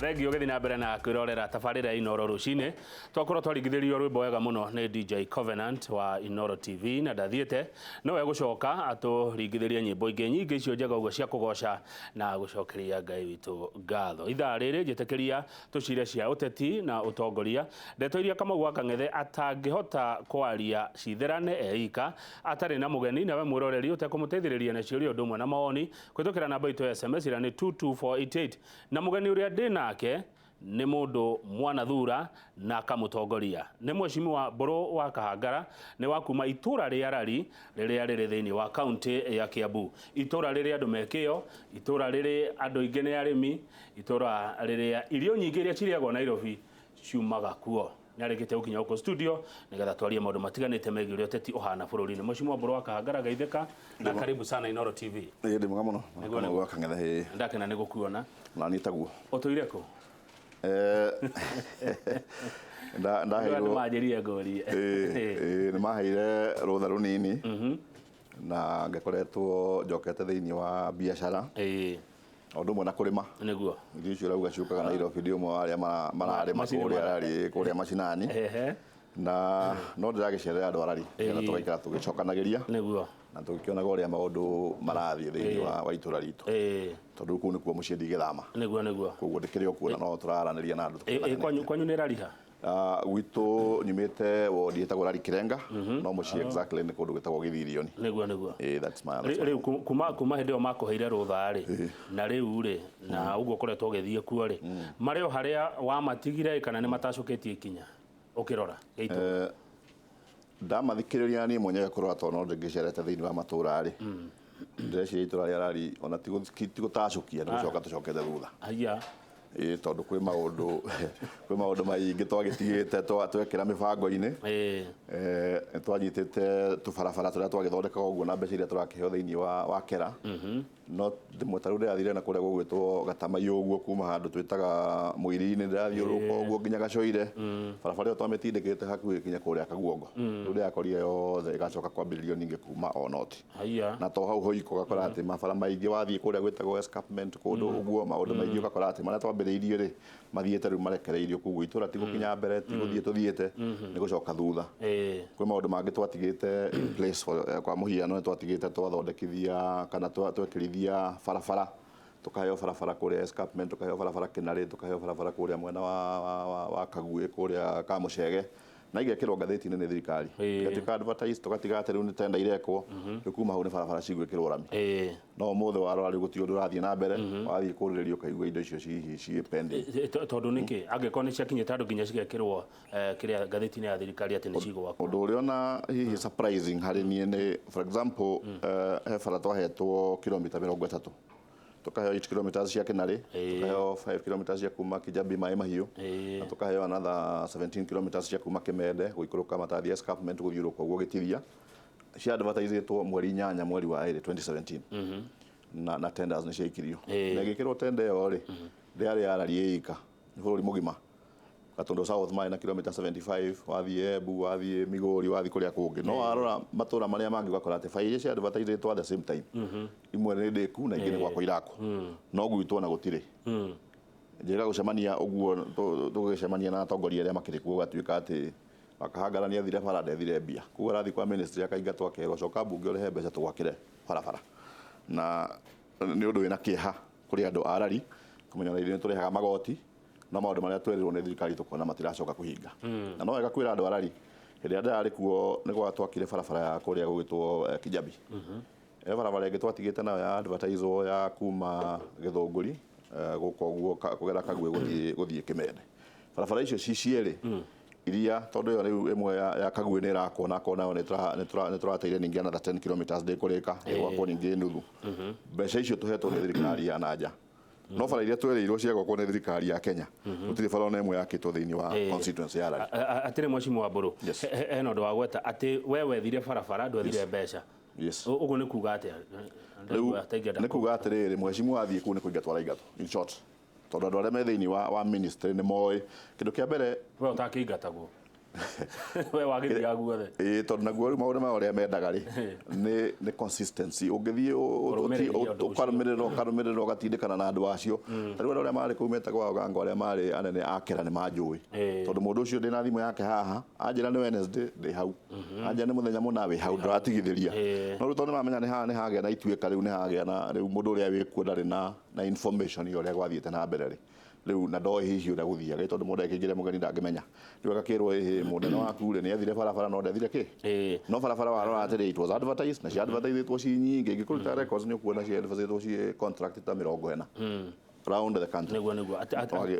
Thengio gethi na mbere na kwirorera tabarira iNooro Ruciini twakorwo twaringithirio rwimbo wega muno ni DJ Covenant wa iNooro TV na ndathiite nowe gucoka aturingithirie nyimbo ingi nyingi icio njega uguo cia kugoca na gucokeria Ngai witu ngatho. Ithaa riri njitikiria tucire cia uteti na utongoria ndetoiria Kamau wa Kang'ethe atangihota kwaria citherane eika atari na mugeni nawe mwiroreri utekumuteithiriria na ciuria undu umwe na maoni kwitukira namba itu ya SMS ira ni 22488 na mugeni uria ndinake ni mundu mwana thura na kamutongoria ni Mheshimiwa Mburu wa Kahangara ni wa kuma itura ria Lari riria riri thiini wa county ya Kiambu. Itura riri andu mekio, itura riri andu ingi ni arimi, itura riri irio nyingi iria ciriagwo Nairobi ciumaga kuo. Narikite ukinya uko studio nigetha twarie maundu matiganite megiĩ uria uteti uhana bururi-ini. Mheshimiwa Mburu wa Kahangara geithika na karibu sana iNooro TV. Ndi mwega muno. Kamau wa Kang'ethe. Ndakena ni gukuona. Na ni taguo. Utuire ku? Ndahirwo majeria ngori. Ni maheire rutha runini. Na ngakoretwo njokete thiini wa biashara. Undu mwe na kurima niguo irio icio rauga ciukaga Nairobi ndi umwe aria mararima kuria macinani na no ndiragicerera andu arari na tugaikara tugicokanagiria niguo na tugikionaga uria maundu marathie thiini wa itura ritu tondu kuu nikuo mucii ndigithama niguo koguo ndikiri okuona no turaraniria na andu kwanyu ni rariha gwitu nyumite wodi etagwo Lari Kirenga no mucii exactly ni kundu gwetagwo Githirioni niguo that's my riu kuma hindi o makuheire rutha ri na riu ri na uguo koretwo githie kuo ri mario haria wa matigire kana ni matacoketie ikinya ukirora geitu ndamathikiriria ni mwenye gakorwo tono ndingicerete thiini wa matura ri ndireciria itura ria Lari ona tigutacokia nigucoka tucokete thutha aya tondu kwi maundu maingi twagitigite twekira mibango-ini twanyitite tubarabara turia twagithondeka uguo na mbeca iria turakiheo thiini wa kera no ndimwe taru ndirathire na kuria gugwitwo Gatamaiyo uguo kuma handu twitaga Muiri-ini ndirathiuruka uguo nginya Gacoire barabara iyo twamitindikite hakuhi kinya kuria Kaguongo riu ndiakorire yothe igacoka kwambiririo ningi kuma onoti na to hau hoiko gakora ati mabara maingi wathie kuria gwitagwo escarpment kundu uguo maundu maingi ugakora ati maria twambiriirie ri mathiete riu marekereirio kuguo itura tigukinya mbere tiguthie tuthiete ni gucoka thutha kwi maundu mangi twatigite in place kwa muhiano twatigite twathondekithia kana twekirithia barabara tukaheo barabara kuria escarpment tukaheo barabara Kinari tukaheo barabara kuria mwena wa Kagui kuria Kamucege na igekirwo ngatheti-ini ni thirikari gatika advertise tugatiga ati riu ni tenda irekwo kuma hau ni barabara cigwikirwo rami no muthe warora riu guti undu urathie na mbere wathie kuririo kaigua indo icio ci pending tondu niki angekwo ni ciakinyite andu nginya cigekirwo kiria ngatheti-ini ya thirikari ati ni cigwa undu uria ona hihi surprising hari nie ni for example he bara twahetwo kilomita 30 tukaheo 8 kilometers cia Kinari tukaheo 5 kilometers cia kuma Kijabi Mai Mahiu na tukaheo another 17 kilometers cia kuma Kimende guikuruka matathi escarpment guthiuruka uguo gitithia cia advertisetwo mweri 8 mweri wa 2017 na tenders ni ciaikirio na gikirwo tender yo ri riari ya Lari eika ni bururi mugima Gatondo South mai na kilomita 75 wathie Embu wathie Migori wathie kuria kungi no arora matura maria mangi gakora ate faile cia advertise at the same time imwe ni ndiku na ingine gwakwa irako no gwitwo na gutire njira gucemania uguo tugicemania na atongoria aria makiri kuo gatuika ati Kahangara ni athire bara ndethire mbia kuo rathi kwa ministry akaingatwo akerwo coka mbunge urehe mbeca tugwakire barabara na ni undu wina kieha kuri andu a Lari kumenya na irio turehaga magoti na maundu maria twerirwo ni thirikari tukona matiracoka kuhinga na no wega kwira andu a Lari hindi ndari kuo ni gwatwakire barabara ya kuria gugitwo Kijabi barabara ingi twatigite nayo ya advertise ya kuma Githunguri guko guo kugera Kagwe guthie Kimende barabara icio ciciere iria tondu yo riu imwe ya Kagwe ni irakwo na kona ni turateire ningi another 10 kilometers ndikurika gwakwo ningi nuthu mbeca icio tuhetwo ni thirikari ya nanja no bara iria twerirwo cia gwakwo ni thirikari ya Kenya gutire bara ona imwe yakitwo thiini wa constituency ya Lari atire Mheshimiwa Mburu eno ndo wagweta ati wewe thire barabara ndwethire mbeca uguo ni kuga ati ni kuga atiriri Mheshimiwa athie ku ni kuingatwara ingato in short tondu andu aria me thiini wa ministry ni moi kindu kia mbere we utakiingatagwo we wagithia guothe tondu naguo riu maundu maria mendaga ri ni consistency ungithie ukarumirira ugatindikana na andu acio riu andu aria mari kuu metagwo waganga aria mari anene akera ni manjui tondu mundu ucio ndina thimu yake haha anjira ni Wednesday ndi hau anjira ni muthenya muna wi hau ndiratigithiria no riu tondu mamenya ni haha ni hagia na ituika riu ni hagia na riu mundu uria wi kuo ndari na information yo uria gwathiete na mbere ri riu na ndoi hihi uria guthiaga tondu mundu ekingire mugeni ndangimenya riu agakirwo hihi munene waku ri ni athire barabara no ndathire ki no barabara warora atiri it was advertised na cia advertised ci nyingi ngikuruta records ni kuona cia advertised ci contract ta 40 round the country niguo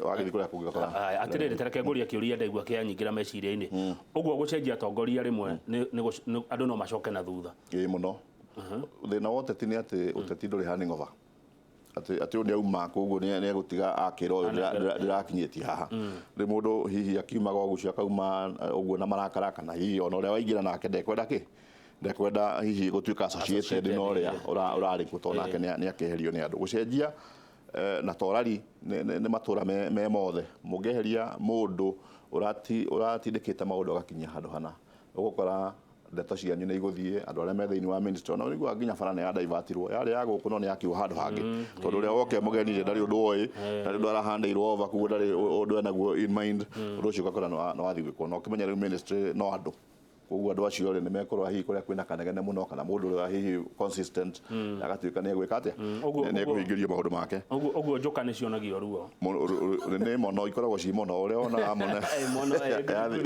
wagithii kuria kungikora atiriri tereke nguria kiuria ndaigua kianyingira meciria-ini uguo gucenjia atongoria rimwe andu no macoke na thutha muno thina wa uteti ni ati uteti nduri handing over ati undi auma koguo ni egutiga akira uyu ndirakinyitie haha ri mundu hihi akiumaga ugucio akauma uguo na marakara kana hihi ona uria waingira nake ndekwenda ki ndekwenda hihi gutuika associated no uria urari kutona ke ni akeherio ni andu gucenjia na torari ni matura me mothe mungeheria mundu uratindikite maundu agakinya handu hana ugukora ndeto cianyu ni iguthie andu aria me thiini wa ministry ona niguo nginya bara ni ya divertirwo yari ya guku no ni yakiwa handu hangi tondu uria woke mugeni ndari undu oi ndari undu arahandeirwo over kuguo ndari undu enaguo in mind undu ucio ugakora no wathi gwikwo no kimenya riu ministry no andu koguo andu acio ri ni mekorwo hihi kuria kwina kanegene muno kana mundu uria hihi consistent agatuika ni gwika atia ni ekuhingirio maundu make uguo njuka ni cionagio ruo ni mono ikoragwo ci mono uria ona mono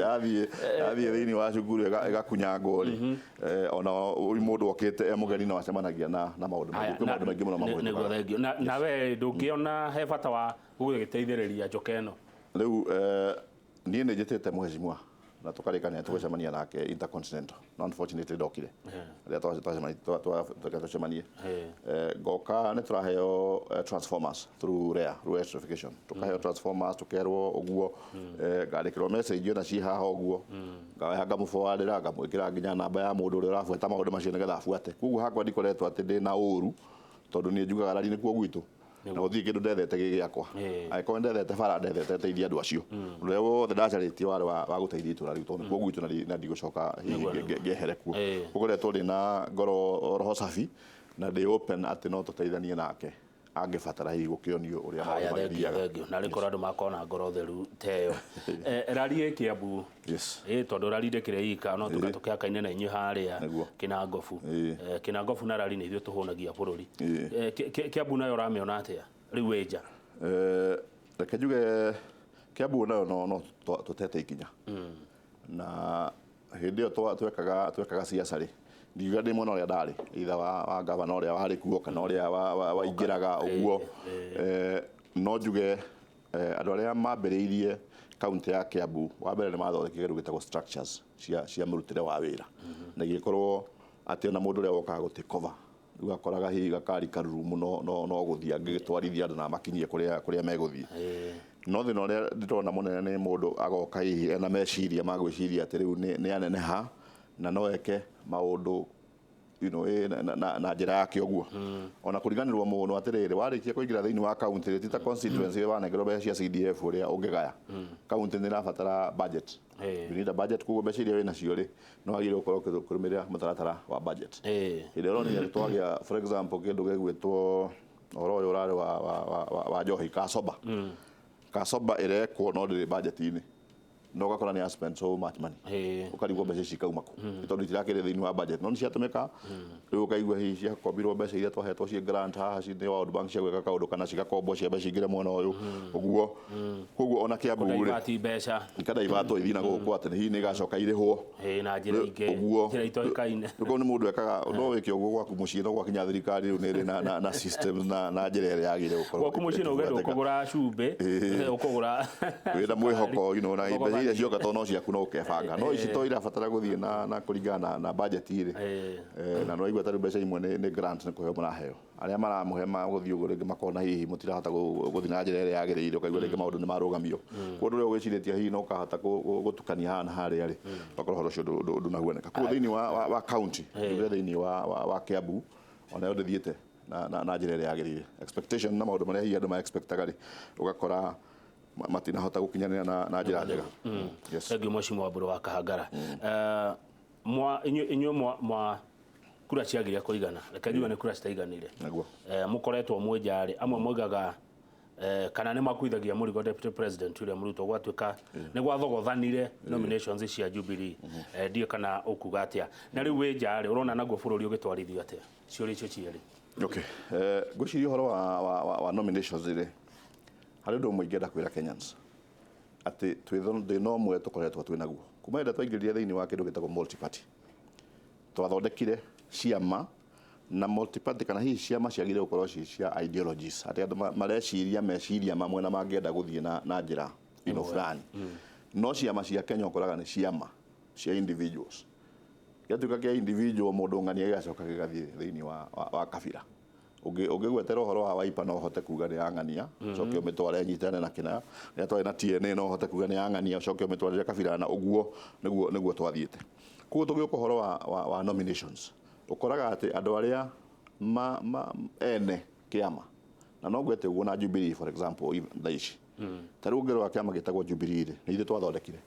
athie thiini wa cukuru igakunyangwo ri ona uyu mundu okite mugeni no acemanagia na maundu maingi muno mamuthengio na we ndungiona he bata wa gugiteithiriria njuka ino riu nie ni njitite muheshimiwa na tukarikania tugucemania nake intercontinental no unfortunately ndokire ria twacemanie ngoka ni turaheo transformers through REA electrification tukaheo transformers tukerwo uguo ngandikirwo message na ci haha uguo ngamuforwardira ngamwikira nginya namba ya mundu uria urafuata maundu macio nigetha afuate koguo hakwa ndikoretwo ati ndina uru tondu ni njugaga rari ni kuo gwitu na uthii kindu ndethete gigiakwa aikorwo ndethete bara ndethete teithia andu acio uria wothe ndacaritie wari wa guteithia itura riu tondu kuo gwitu na ndigucoka ngehere kuo ukoretwo ndi na ngoro roho safi na ndi open ati no tuteithanie nake angibatara hihi gukionio uria mathiaga na rikora andu makona ngoro theru teyo rari Kiambu tondu rari ndikire ika no tukatoke akaine na inyu haria kinangofu na rari ni ithu tuhunagia bururi Kiambu nayo ramiona atia riu wenja reke njuge Kiambu nayo no tutete ikinya na hindi yo twekaga siasa ri ndiga ndi mwana uria ndari itha wa gavana uria wari kuo kana uria waingiraga uguo no njuge andu aria mambiriirie kaunti ya Kiambu wa mbere ni mathondekire kigeru gitagwo structures cia murutire wa wira na gikorwo ati ona mundu uria wokaga guti cover ugakoraga hihi gakari karuru muno no guthia ngigitwarithia andu na makinyie kuria meguthie no thina uria ndirona munene ni mundu agoka hihi ena meciria magwiciria ati riu ni aneneha na no eke maundu na njira yake uguo ona kuriganirwo muno atiriri warikia kuingira thiini wa county tita constituency wanengerwo mbeca cia CDF uria ungigaya county ni rabatara budget you need a budget kuguo mbeca iria wina cio ri no agire ukorwo kurumirira mutaratara wa budget ile roni ni twagia for example kindu gegwitwo oro uyu urari wa njohi kasoba irekwo no ndiri budget ini no gakora ni spend so much money ukarigwo mbeca cikauma ku tondu itirakire thiini wa budget no ciatumika riu ukaigua hihi cia kombirwo mbeca iria twahetwo ci grant haha ci ni World Bank cia gwika kaundu kana cigakombo cia mbeca ingire mwena uyu uguo koguo ona Kiambu ri mbeca ikada ibato ithina guku ati hihi ni gacoka irihwo na njira ingi itoikaine uguo ni mundu ekaga no wiki uguo gwaku mucii no gwakinya thirikari riu ni na system na njira iri yagire gukorwo gwaku mucii no ugenda ukugura cumbi ukugura wina mwihoko na ibe iria cioka to no ciaku no ukebanga no ici to irabatara guthie na kuringana na budget iri na no igwa taru mbeca imwe ni grant ni kuheo maraheo aria maramuhe guthie uguo ringi makona hihi mutirahota guthie na njira iria yagiriire ukaigua ringi maundu ni marugamio kundu ria ugiciritie hihi no ukahota gutukania hana haria ri bakorwo horo cio ndu nahuoneka ku thiini wa county thiini wa Kiambu ona yo ndithiete na njira iria yagiriire expectation na maundu maria hihi andu ma expectaga ri ugakora matinahota gukinyanira na njira njega. Yes. Thank you Mheshimiwa Mburu Kahangara. Mwa kura ciagiria kuigana reke njuge ni kura citaiganire mukoretwo mwenjari amwe moigaga kana nĩ makuithagia mũrigo Deputy President William Ruto gwatuĩka nĩ gwathogothanire nominations cia Jubilee ndiĩ kana ũkuga atĩa na rĩu wĩ njarĩ ũrona naguo bũrũri ũgĩtwarithio atĩa ciũria icio cierĩ. Okay, ngwĩciria ũhoro wa nominations rĩ harĩ ũndũ ũmwe ingĩenda kwĩra Kenyans atĩ thĩna ũmwe tũkoretwo twĩ naguo kuma hĩndĩ twaingĩrire thĩinĩ wa kĩndũ gĩtagwo multi party twathondekire ciama na multi party kana hihi ciama ciagire gukorwo cia ideologies ati andu mareciria meciria mamwe na mangĩenda gũthiĩ na njĩra fulani no ciama cia Kenya ũkoraga nĩ ciama cia individuals gĩatuĩka kĩa individual mũndũ ng'ania gĩgacoka gĩgathiĩ thĩinĩ wa kabira ũngĩgwetera ũhoro wa Wiper no ũhote kuga nĩ yang'ania coke ũmĩtware nyitane na kĩna rĩrĩa twarĩ na TNA no ũhote kuga nĩ yang'ania coke ũmĩtware kabira na ũguo nĩguo twathiĩte koguo tũgĩũka ũhoro wa nominations ukoraga ati andu aria ene kiama na no gwete uguo na Jubilee for example thaici taru ngero kiama gitagwo Jubilee ni ithe twathondekire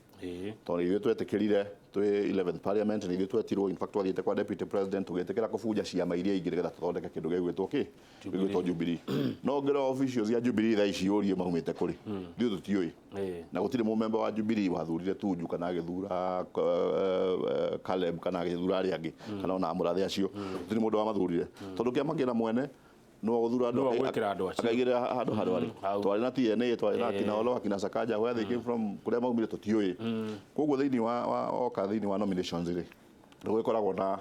tondũ ithe twetikirire twi 11th parliament ni ithe twetirwo in fact wathiĩte kwa deputy president tugetekera kubuja ciama iria ingĩ nĩgetha tũthondeke kĩndũ gĩgwĩtwo gĩgwĩtwo Jubilee no ngero officials ya Jubilee thaici yũrie maumĩte kũrĩ ithuĩ tũtiũĩ na gũtirĩ mũmemba wa Jubilee wathurire Tuju kana agĩthura Caleb kana agĩthura arĩa angĩ kana ona amũrathe acio gũtirĩ mũndũ wa mathurire tondũ kĩama kĩna mwene no guthura andu akaigire handu harĩ twari na TNA twari na kinaolo akina Sakaja where they came from kuria maumire tutiui koguo thĩinĩ wa nominations ri ndũgĩkoragwo na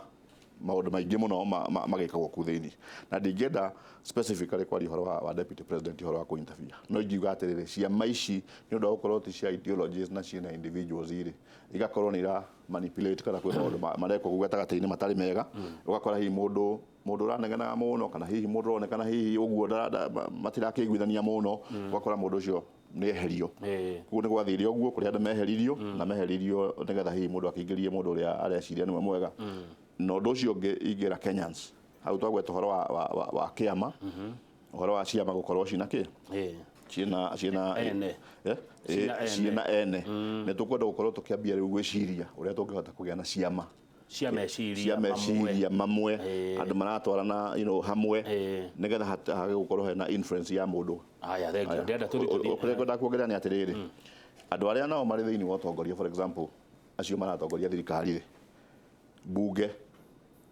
maũndũ maingĩ mũno magĩkagwo ku thĩinĩ na ndingĩenda specifically kwaria ũhoro wa deputy president ũhoro wa kũinterview no ingiuga atĩrĩrĩ ciama ici nĩ ũndũ wa gũkorwo ti cia ideologies na ciĩna individuals iri igakorwo nĩ ira manipulate kana kwĩ maũndũ marekwo gũgatagatĩ-inĩ matarĩ mega ũgakora hihi mũndũ ũraneganaga mũno kana hihi mũndũ ũronekana hihi ũguo matirakĩiguithania mũno ũgakora mũndũ ũcio nĩ eherio koguo nĩ gwathiire ũguo kũrĩa andũ meheririo na meheririo nĩgetha hihi mũndũ akĩingĩrie mũndũ ũrĩa areciria nĩwe mwega no ũndũ ũcio ũngĩ ingĩra Kenyans hau twagweta ũhoro wa kĩama ũhoro wa ciama gũkorwo cina kĩ ciina ene nĩ tũkwenda gũkorwo tũkĩambia rĩu gwĩciria ũrĩa tũngĩhota kũgĩa na ciama cia meciria mamwe andũ maratwarana hamwe nĩgetha hage gũkorwo hena influence ya mũndũ ũrĩa kuongerera nĩ atĩrĩrĩ andũ arĩa nao marĩ thĩinĩ wa ũtongoria for example acio maratongoria thirikari mbunge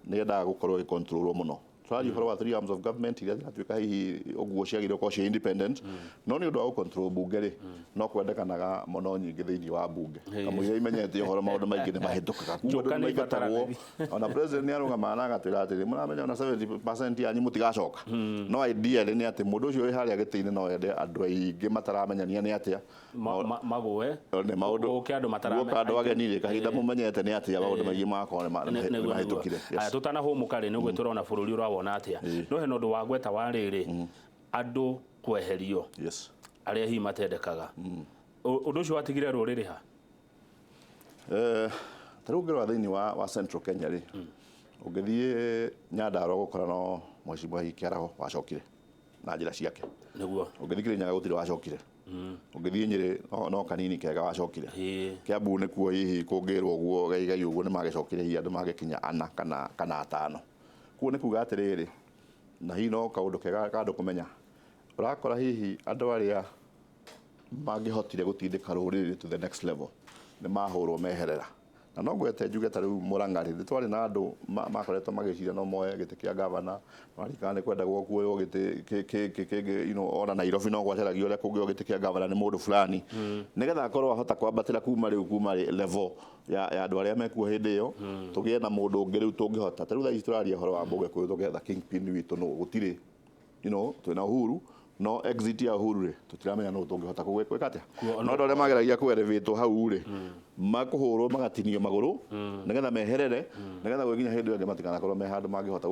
nĩyendaga gũkorwo ĩcontrolwo mũno twaria ũhoro wa three arms of government iria zinatuĩka hihi ũguo ciagĩrĩirwo gũkorwo cia independent no nĩ ũndũ wa gũcontrol mbunge rĩ no kwendekanaga mũno nyingĩ thĩinĩ wa mbunge kamũira imenyete ũhoro maũndũ maingĩ nĩ mahĩtũkaga kuo andũ nĩmaigatagwo ona president nĩ arũgama na agatwĩra atĩrĩ mũramenya ona 70% yanyu mũtigacoka no idea nĩ atĩ mũndũ ũcio wĩ harĩa gĩtĩ-inĩ no ende andũ aingĩ mataramenyania nĩ atĩa magũe gũka andũ ageni rĩ kahinda mũmenyete nĩ atĩa maũndũ maingĩ magakorwo nĩ mahĩtũkire tũtanahũmũka rĩ nĩguo tũrona bũrũri ũrawona atĩa no he ũndũ wa gweta wa rĩrĩ andũ kweherio arĩa hihi matendekaga ũndũ ũcio watigire rũrĩrĩ ha tarĩu ngĩrora thĩinĩ wa Central Kenya rĩ ũngĩthiĩ Nyandarua gũkora no Mheshimiwa Hihi Kĩaraho wacokire na njĩra ciake nĩguo ũngĩthiĩ Kĩrĩnyaga gũtirĩ wacokire ũngĩthiĩ Nyĩrĩ no kanini kega wacokire Kĩambu nĩkuo hihi kũngĩrwo ũguo gaigai ũguo nĩ magĩcokire hihi andũ magĩkinya 4 kana 5 kuo nĩ kuga atĩrĩrĩ na hihi no kaũndũ kega andũ kũmenya ũrakora hihi andũ arĩa mangĩhotire gũtindĩka rũrĩrĩ to the next level nĩ mahũrwo meherera na no gwete njuge tarĩu Mũrang'a rĩ twarĩ na andũ makoretwo magĩciria no moe gĩtĩ kĩa gavana marikana nĩ kwendagwo kuoywo gĩtĩ ona Nairobi no gwateragio ũrĩa kũngĩoywo gĩtĩ kĩa gavana nĩ mũndũ fulani nĩgetha akorwo ahota kwambatĩra kuma level ya andũ arĩa mekuo hĩndĩ ĩyo tũgĩe na mũndũ ũngĩ rĩu tũngĩhota tarĩu thaa ici tũraria ũhoro wa Mumbunge kũyũ tũgetha kingpin witũ no gũtirĩ twĩna Uhuru no exit ya Uhuru rĩ tũtiramenya no tũngĩhota gwĩka atĩa no andũ arĩa mageragia kũelevate hau rĩ makũhũrwo magatinio magũrũ nĩgetha meherere nĩgetha gwĩkinya hĩndĩ ĩyo angĩ matikanakorwo me handũ mangĩhota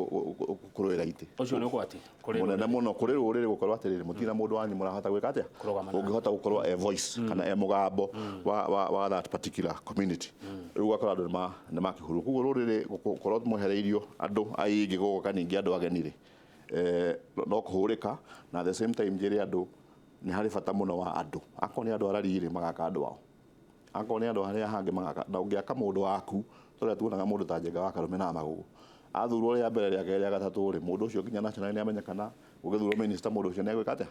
kũrũĩra itĩ ũcio nĩ ũgwati mũnene mũno kũrĩ rũrĩrĩ gũkorwo atĩrĩrĩ mũtina mũndũ wanyu mũrahota gwĩka atĩa ũngĩhota gũkorwo a voice kana mũgambo wa that particular community rĩu ũgakora andũ nĩ makĩhurwo koguo rũrĩrĩ gũkorwo mwehereirio andũ aingĩ gũgoka ningĩ andũ ageni rĩ no kũhũrĩka na at the same time njĩre andũ nĩ harĩ bata mũno wa andũ akorwo nĩ andũ arari magaka andũ ao akorwo nĩ andũ arĩa hangĩ magaka na ũngĩaka mũndũ waku tũrĩa tuonaga mũndũ ta Njenga wa Karume na Magũgũ athurwo rĩa mbere rĩa kerĩ rĩa gatatũ mũndũ ũcio nginya national nĩ amenyekana ũgĩthurwo minister mũndũ ũcio nĩ egwĩka atĩa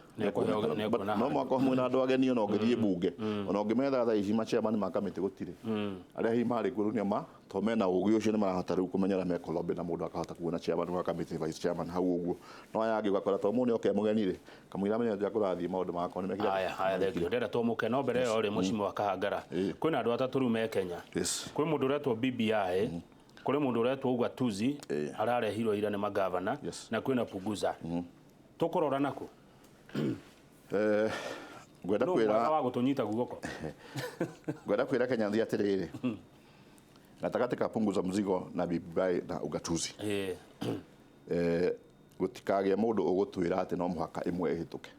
no mwaka ũmwe na andũ ageni ona ũngĩthiĩ bunge ona ũngĩmetha thaa ici machairman ma kamĩtĩ gũtirĩ arĩa hihi marĩ kuo nĩ ma to mena ũgĩ ũcio nĩ marahota rĩu kũmenyera meko lobby na mũndũ akahota kuona chairman wa kamĩtĩ vice chairman hau ũguo no aya angĩ ũgakora to mũndũ oke mũgeni rĩ kamũira amenya atĩa kũrathiĩ maũndũ makao nĩ mekire haya thengio ndĩrenda tũmũke no mbere ĩyo rĩ mũcimo wa Kahangara kwĩna andũ atatũ rĩu me Kenya kwĩ mũndũ ũretwo BBI kuri mundu uretwo ugatuzi ararehirwo ira ni magavana na kwina Puguza tukurora nako gwenda kwira wa gutunyita guoko gwenda kwira Kenya nthi atiriri gatagati ka Punguza mzigo na BBI na ugatuzi gutikage mundu ugutwira ati no muhaka imwe ihituke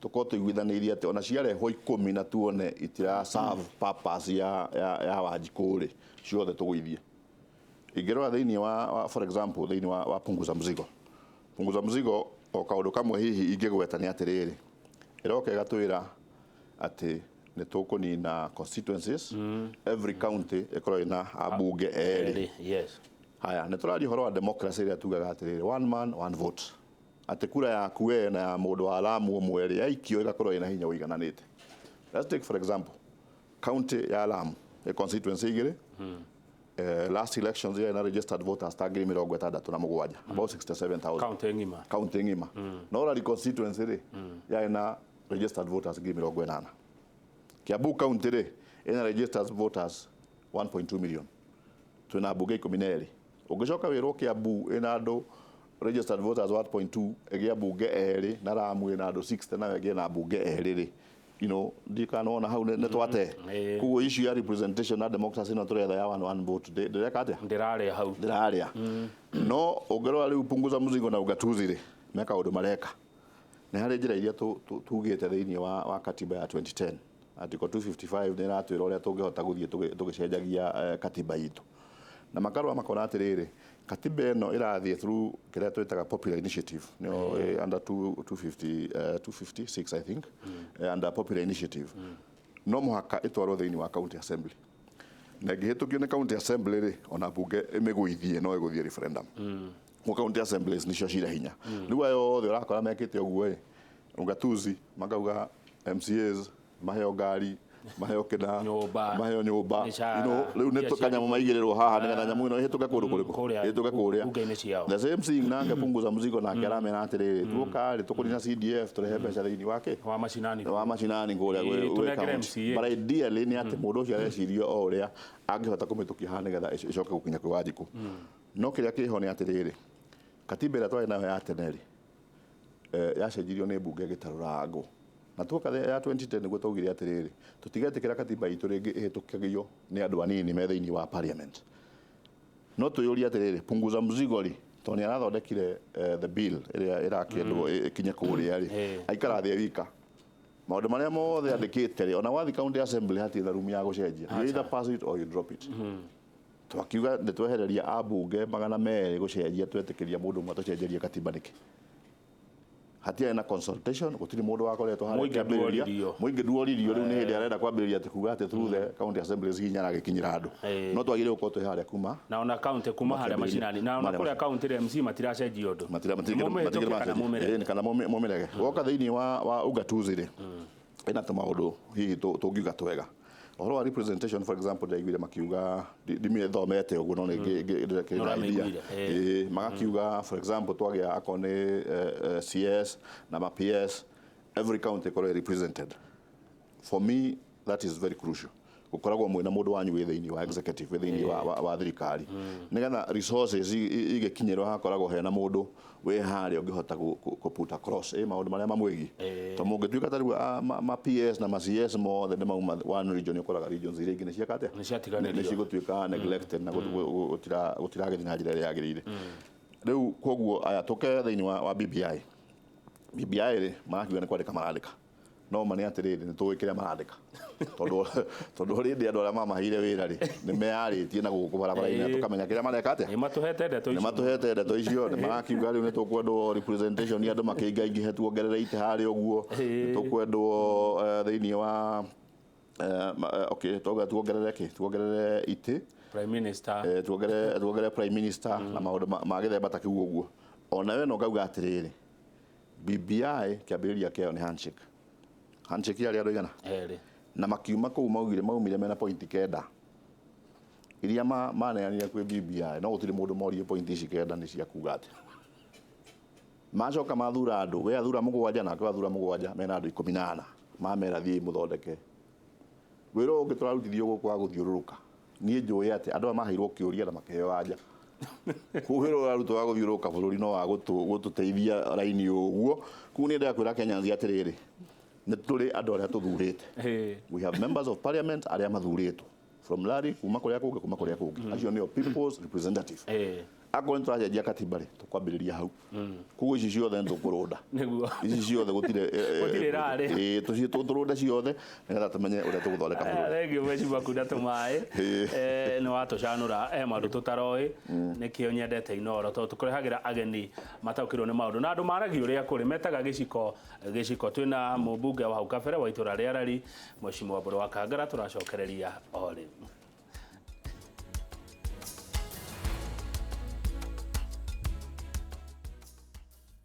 tuko tuiguithanirie ati ona ciarehwo 10 na tuone itira serve purpose ya Wanjikũri ciothe tugwithie igero thiini wa for example thiini wa Punguza mzigo o kaundu kamwe hihi ingigweta ni atiriri iroka igatwira ati ni tukunina constituencies every county ikorwo ina abunge eri haya ni turari horo wa democracy ria tugaga atiriri one man one vote ati kura yaku we na ya mundu wa Lamu umwe yaikio igakorwo ina hinya uigananite. Let's take for example county ya Lamu a constituency igire last elections ya registered voters tagiri 67 about 67,000 county ngima no rally constituency ri ya ina registered voters ngiri 80 Kiambu county ri ina registered voters 1.2 million tuna bunge 12 ugicoka wirwo Kiambu ina andu registered voters 1.2 egia bunge eri na Lamu ina andu 60 na egia na bunge eri ri ndikanaona hau ne twate kuo issue ya representation na democracy na turetha ya one vote ndireka atia ndiraria hau ndiraria no ongerwa riu Punguza mzigo na ugatuzi ri meka undu mareka ni hari njira iria tugite thiini wa katiba ya 2010 article 255 ni ratwira uria tungihota guthie tugicenjagia katiba itu na makarwa makona atiriri katiba ino irathie through kira twitaga popular initiative under 256 I think under popular initiative no muhaka itwarwo thiini wa county assembly na gihitukio ni county assembly ri ona bunge imiguithie no iguthie referendum mu county assemblies nicio cira hinya riu ayo othe urakora mekite uguo ugatuzi makauga MCAs maheo ngari maheo kina maheo nyumba riu ni tukanyamo maigirirwo haha nigetha nyamu ino ihituke kundu kuriku ihituke kuria the same thing nange Punguza mzigo na ngeramena atiriri tuka ri tukurina CDF turehe mbeca thiini wake wa macinani kuria but ideally ni ati mundu ucio arecirio o uria angihota kumitukia ha nigetha icoke gukinya kwi Wanjiku no kiria kiho ni atiriri katiba ira twari nayo ya teneri yacenjirio ni bunge gitarurago na tuka ya 2010 niguo tugire atiriri tutigetikira katiba itu ringi ihitukagio ni andu anini me thiini wa parliament no tuyuri atiriri Punguza mzigo ri to ni arathondekire the bill iria irakendwo ikinye kuria ri aikara thi wika maundu maria mothe andikite ri ona wathi county assembly hati tharumu ya gucenjia you either pass it or you drop it twakiuga ni twehereria abunge 200 gucenjia twetikiria mundu mwe tucenjerie katiba niki hatia ina consultation gutiri mundu wakoretwo hari kiambiriria muingi duoririo riu ni hindi arenda kwambiriria ati kuga ati through the county assemblies ginyara gikinyira andu no twagire uko twi haria kuma na ona county kuma haria macinani na ona kuria county MC matiracenjia undu matira kana mumirege woka thiini wa ugatuzi ri ina tamaundu hihi tungiuga twega ohoro wa representation for example ndaiguire makiuga ndimire thomete uguo no ngi magakiuga for example twagia akone CS na ma PS every county is represented. For me that is very crucial gukoragwo mwina mundu wanyu wi thiini wa executive thiini wa thirikari nigetha resources igikinyirwo hakoragwo hena mundu we haria ungihota ku put across maundu maria mamwigi to mungituika tariu ma PS na ma CS mothe ni mauma one region ukoraga regions iria ingi ni ciakate ni cigutuika neglected na gutiragethi na njira iria yagirire riu koguo aya tuke thiini wa BBI ri marakiuga ni kwandika marandika no mani atiriri ni tuwikire marandika tondu rindi andu aria mamahire wira ri ni mearitie na guku barabara-ini tukamenya kiria mareka atia ni matuhete ndeto icio ni marakiuga riu ni tukwendwo representation ya andu makiingaingihe tuongerere ite hari uguo ni tukwendwo thiini wa okay tuongerere ite Prime Minister tuongerere Prime Minister na maundu ma githemba ta kiu uguo ona we no ngauga atiriri BBI kiambiriria kio ni handshake ya andu igana na makiuma kuu maumire mena point kenda iria maneanire kwi BBI no gutire mundu morie point ici kenda ni cia kuga ati macoka mathura andu we athura mugwanja na athura mugwanja mena andu 14 mamera thii muthondeke wiro ungi turarutithio guku wa guthiururuka nie njui ati andu maheirwo kiuria na makeheo anja kuhiro aruto wa guthiururuka bururi no wa gututeithia raini uguo ku ni ndakwira Kenya nzi atiriri ni turi andu aria tuthurite we have members of parliament aria mathuritwo from Lari kuma kuria kungi acio nio people's representative akorwo turacenjia katiba ri tukwambiriria hau kuguo ici ciothe ntukurunda niguo ici ciothe gutire rari turunda ciothe nigetha tumenye uria tuguthondeka bururi thengio mheshimiwa kuda tumai ni watucanura maundu tutaroi nikio nyendete iNooro tondu tukurehagira ageni mataukirwo ni maundu na andu maragi uria kuri metaga giciko twina mumbunge wa hau kabere wa itura ria Lari mheshimiwa Mburu Kahangara turacokereria ori